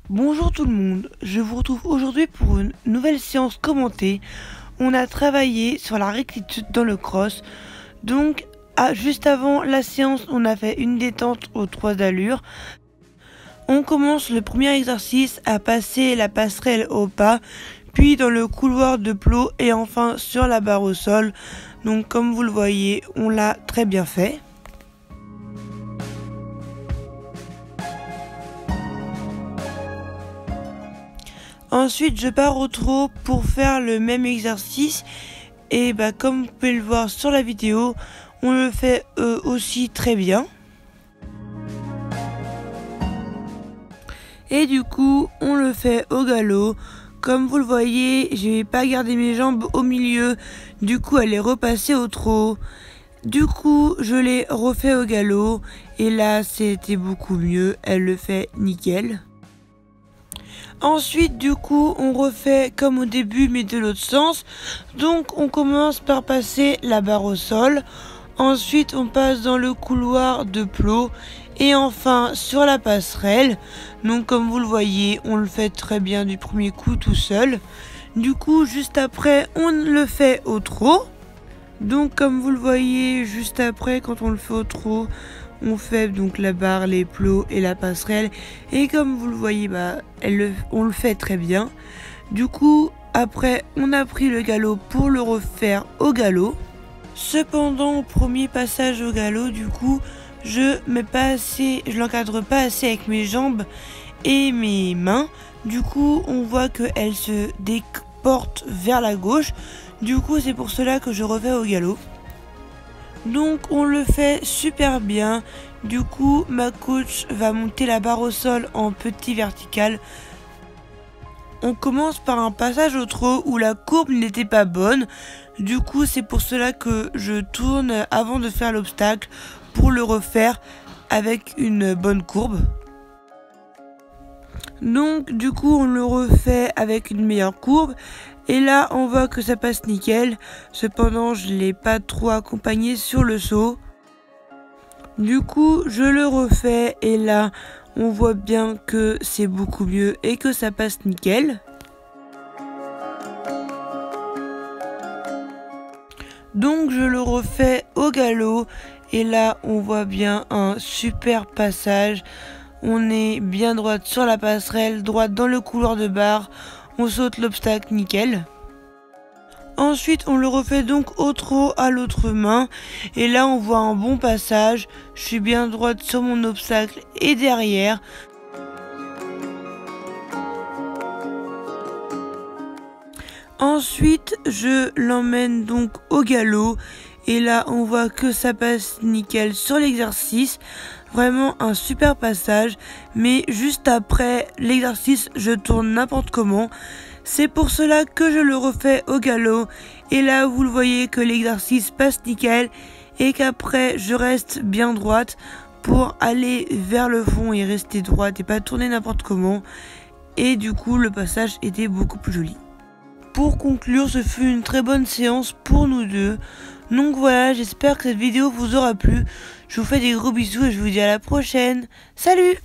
Bonjour tout le monde, je vous retrouve aujourd'hui pour une nouvelle séance commentée. On a travaillé sur la rectitude dans le cross. Donc juste avant la séance, on a fait une détente aux 3 allures. On commence le premier exercice à passer la passerelle au pas, puis dans le couloir de plot et enfin sur la barre au sol. Donc comme vous le voyez, on l'a très bien fait. Ensuite, je pars au trot pour faire le même exercice. Et comme vous pouvez le voir sur la vidéo, on le fait aussi très bien. Et du coup, on le fait au galop. Comme vous le voyez, je n'ai pas gardé mes jambes au milieu. Du coup, elle est repassée au trot. Du coup, je l'ai refait au galop. Et là, c'était beaucoup mieux. Elle le fait nickel. Ensuite, du coup, on refait comme au début, mais de l'autre sens. Donc, on commence par passer la barre au sol. Ensuite, on passe dans le couloir de plot. Et enfin, sur la passerelle. Donc, comme vous le voyez, on le fait très bien du premier coup tout seul. Du coup, juste après, on le fait au trot. Donc, comme vous le voyez, juste après, quand on le fait au trot, on fait donc la barre, les plots et la passerelle. Et comme vous le voyez, on le fait très bien. Du coup, après, on a pris le galop pour le refaire au galop. Cependant, au premier passage au galop, du coup, je l'encadre pas assez avec mes jambes et mes mains. Du coup, on voit qu'elle se déporte vers la gauche. Du coup, c'est pour cela que je refais au galop. Donc on le fait super bien. Du coup ma coach va monter la barre au sol en petit vertical. On commence par un passage au trot où la courbe n'était pas bonne. Du coup c'est pour cela que je tourne avant de faire l'obstacle pour le refaire avec une bonne courbe. Donc du coup on le refait avec une meilleure courbe. Et là on voit que ça passe nickel. Cependant je ne l'ai pas trop accompagné sur le saut. Du coup je le refais et là on voit bien que c'est beaucoup mieux et que ça passe nickel. Donc je le refais au galop et là on voit bien un super passage. On est bien droite sur la passerelle, droite dans le couloir de barre. On saute l'obstacle nickel. Ensuite, on le refait donc au trot à l'autre main. Et là, on voit un bon passage. Je suis bien droite sur mon obstacle et derrière. Ensuite, je l'emmène donc au galop. Et là, on voit que ça passe nickel sur l'exercice. Vraiment un super passage. Mais juste après l'exercice, je tourne n'importe comment. C'est pour cela que je le refais au galop. Et là, vous le voyez que l'exercice passe nickel. Et qu'après, je reste bien droite pour aller vers le fond et rester droite et pas tourner n'importe comment. Et du coup, le passage était beaucoup plus joli. Pour conclure, ce fut une très bonne séance pour nous deux. Donc voilà, j'espère que cette vidéo vous aura plu. Je vous fais des gros bisous et je vous dis à la prochaine. Salut!